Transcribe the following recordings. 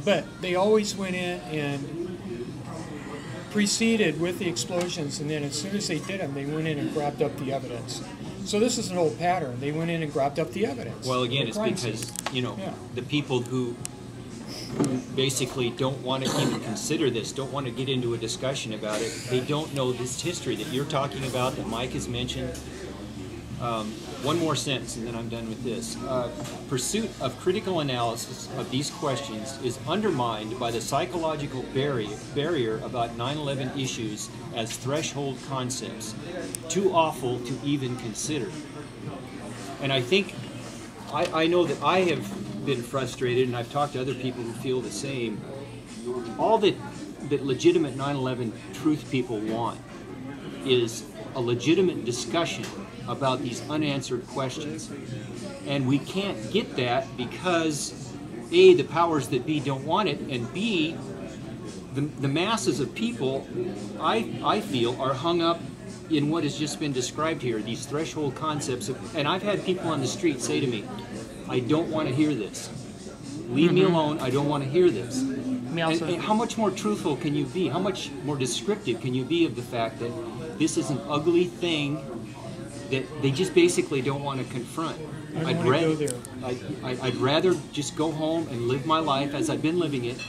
But they always went in and preceded with the explosions, and then as soon as they did them, they went in and grabbed up the evidence. So this is an old pattern. They went in and grabbed up the evidence. Well, again, it's because, you know, the people who basically don't want to even consider this, don't want to get into a discussion about it, they don't know this history that you're talking about, that Mike has mentioned. One more sentence and then I'm done with this. Pursuit of critical analysis of these questions is undermined by the psychological barrier about 9/11 issues as threshold concepts, too awful to even consider. And I think, I know that I have been frustrated, and I've talked to other people who feel the same. All that legitimate 9/11 truth people want is a legitimate discussion about these unanswered questions. And we can't get that because A, the powers that be don't want it, and B, the masses of people, I feel, are hung up in what has just been described here, these threshold concepts. And I've had people on the street say to me, I don't want to hear this. Leave me alone, I don't want to hear this. And how much more truthful can you be? How much more descriptive can you be of the fact that this is an ugly thing that they just basically don't want to confront? I'd rather just go home and live my life as I've been living it.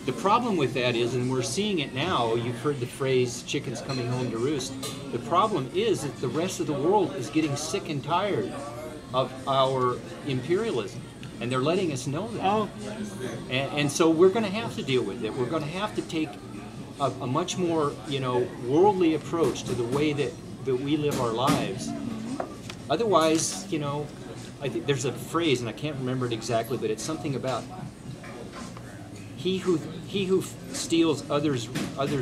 The problem with that is, and we're seeing it now, you've heard the phrase, chickens coming home to roost. The problem is that the rest of the world is getting sick and tired of our imperialism. And they're letting us know that. Oh. And so we're going to have to deal with it. We're going to have to take a much more, you know, worldly approach to the way that we live our lives. Otherwise, you know, I think there's a phrase, and I can't remember it exactly, but it's something about he who steals others'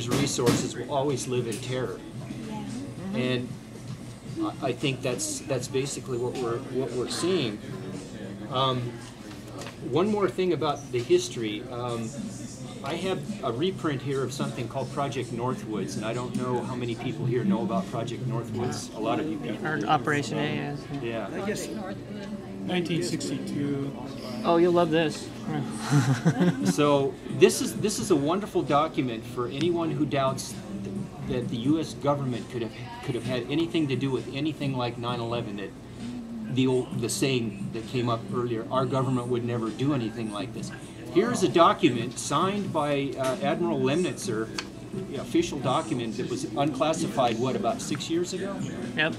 resources will always live in terror. And I think that's basically what we're seeing. One more thing about the history. I have a reprint here of something called Project Northwoods, and I don't know how many people here know about Project Northwoods. A lot of you people. Or Operation A is. Yeah. I guess 1962. Oh, you'll love this. So this is a wonderful document for anyone who doubts that the U.S. government could have had anything to do with anything like 9/11. That the saying that came up earlier, our government would never do anything like this. Here's a document signed by Admiral Lemnitzer, the official document that was unclassified, what, about 6 years ago? Yep.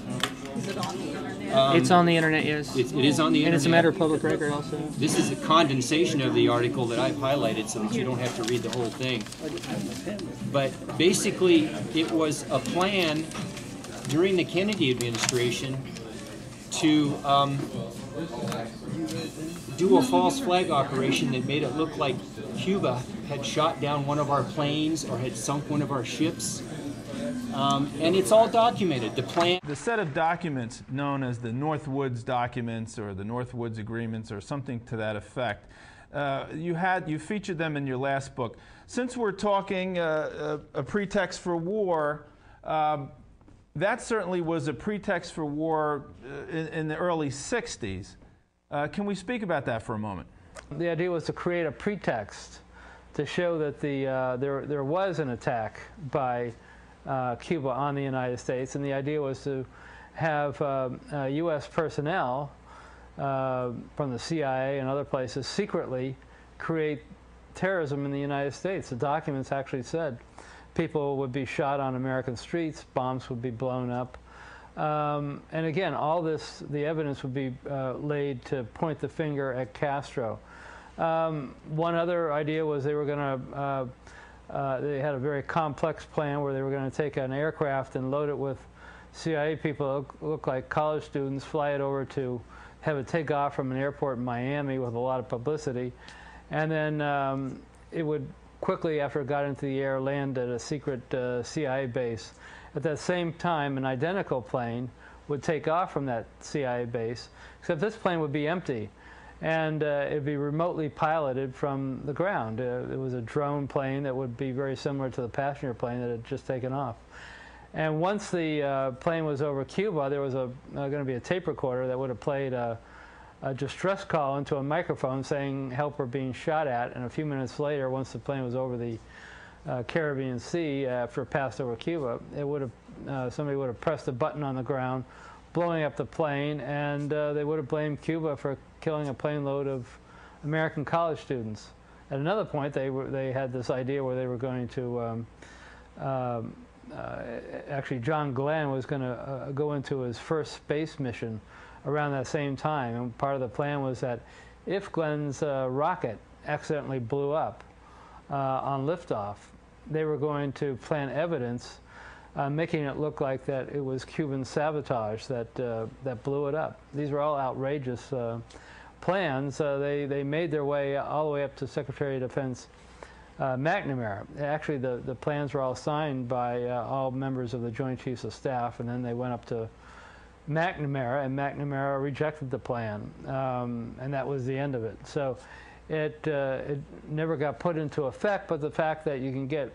Is it on the internet? It's on the internet, yes. It is on the internet. And it's a matter of public record also. This is a condensation of the article that I've highlighted so that you don't have to read the whole thing. But basically, it was a plan during the Kennedy administration to do a false flag operation that made it look like Cuba had shot down one of our planes or had sunk one of our ships. And it's all documented. The plan. The set of documents known as the Northwoods documents or the Northwoods agreements or something to that effect, you featured them in your last book. Since we're talking a pretext for war, that certainly was a pretext for war in the early 60s. Can we speak about that for a moment? The idea was to create a pretext to show that there was an attack by Cuba on the United States, and the idea was to have U.S. personnel from the CIA and other places secretly create terrorism in the United States. The documents actually said people would be shot on American streets, bombs would be blown up. And again, all this, the evidence would be laid to point the finger at Castro. One other idea was they were going to, they had a very complex plan where they were going to take an aircraft and load it with CIA people that look like college students, fly it over to have it take off from an airport in Miami with a lot of publicity. And then it would quickly, after it got into the air, land at a secret CIA base. At that same time, an identical plane would take off from that CIA base, except this plane would be empty, and it'd be remotely piloted from the ground. It was a drone plane that would be very similar to the passenger plane that had just taken off. And once the plane was over Cuba, there was going to be a tape recorder that would have played a a distress call into a microphone saying help are being shot at, and a few minutes later, once the plane was over the Caribbean Sea after it passed over Cuba, it would have somebody would have pressed a button on the ground, blowing up the plane, and they would have blamed Cuba for killing a plane load of American college students. At another point, they had this idea where they were going to actually John Glenn was going to go into his first space mission around that same time, and part of the plan was that if Glenn's rocket accidentally blew up on liftoff, they were going to plant evidence making it look like that it was Cuban sabotage that blew it up. These were all outrageous plans. They made their way all the way up to Secretary of Defense McNamara. Actually, the plans were all signed by all members of the Joint Chiefs of Staff, and then they went up to McNamara, and McNamara rejected the plan, and that was the end of it. So it never got put into effect, but the fact that you can get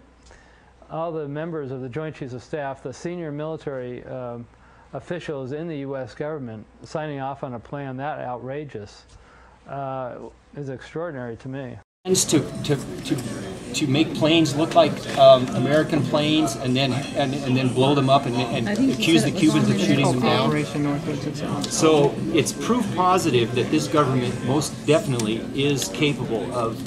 all the members of the Joint Chiefs of Staff, the senior military officials in the U.S. government, signing off on a plan that outrageous is extraordinary to me. To make planes look like American planes, and then blow them up and accuse the Cubans of shooting them down. Operation Northwoods itself. So it's proof positive that this government most definitely is capable of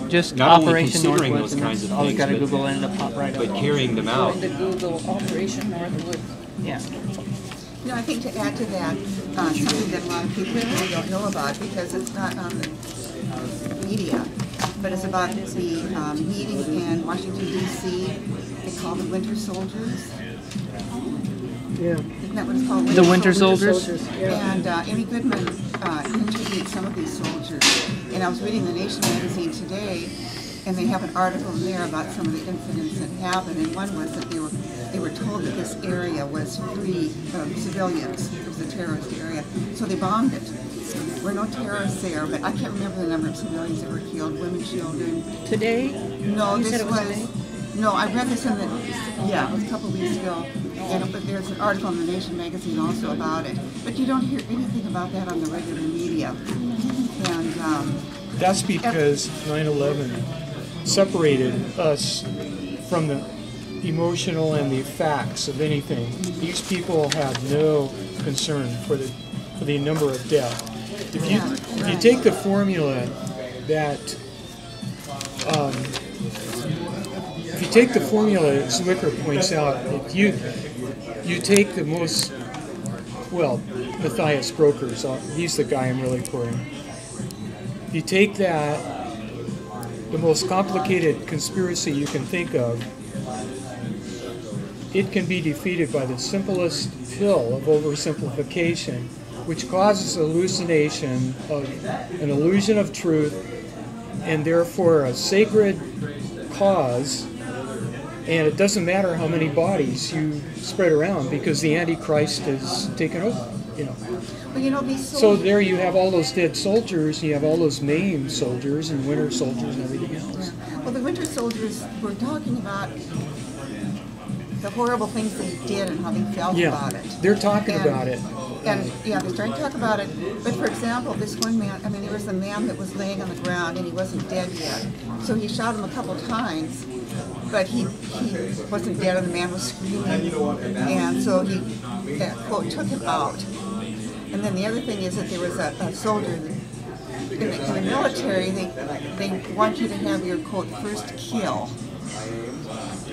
Just not only Operation considering Northwoods, those and kinds of all you things, got to Google and it'll pop right up. but carrying them out. Going to Google Operation Northwood. Yeah. You know, I think to add to that, something that a lot of people really don't know about because it's not on the media, but it's about the meeting in Washington, D.C. They call the Winter Soldiers. Yeah. Isn't that what it's called? The Winter Soldiers? And Amy Goodman interviewed some of these soldiers. And I was reading The Nation magazine today, and they have an article in there about some of the incidents that happened. And one was that they were told that this area was free of civilians. It was a terrorist area. So they bombed it. There were no terrorists there, but I can't remember the number of civilians that were killed, women, children. Today? No, You this said it was was, today? no, I read this in the, yeah, it was a couple of weeks ago. And there's an article in The Nation magazine also about it. But you don't hear anything about that on the regular media. And That's because 9/11 separated us from the emotional and the facts of anything. These people have no concern for the number of deaths. If you take the formula that if you take the formula that Zwicker points out, if you take the most, well, Matthias Brokers, he's the guy I'm really quoting. If you take that, the most complicated conspiracy you can think of, it can be defeated by the simplest pill of oversimplification, which causes hallucination of an illusion of truth and therefore a sacred cause. And it doesn't matter how many bodies you spread around because the Antichrist is taken over, you know. well, you know, these So soldiers, there you have all those dead soldiers, you have all those maimed soldiers and winter soldiers and everything else. well, the Winter Soldiers were talking about the horrible things they did and how they felt about it. They're talking And- about it. And yeah, they're starting to talk about it. But for example, this one man, I mean, there was a man that was laying on the ground and he wasn't dead yet. So he shot him a couple times, but he wasn't dead and the man was screaming. And so he, quote, took him out. And then the other thing is that there was a soldier in the military, they want you to have your, quote, first kill.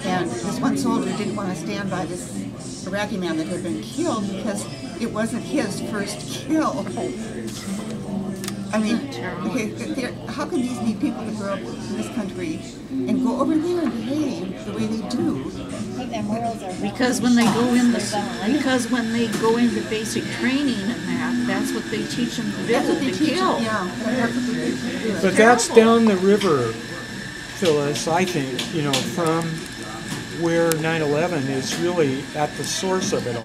And this one soldier didn't want to stand by this Iraqi man that had been killed because it wasn't his first kill. I mean, okay, how can these be people that grow up in this country and go over there and behave the way they do? Because when they go into basic training and that's what they teach them to That's what do, they to teach kill. them, yeah. That's what they teach them to do. But that's down the river, Phyllis, I think, you know, from where 9/11 is really at the source of it all.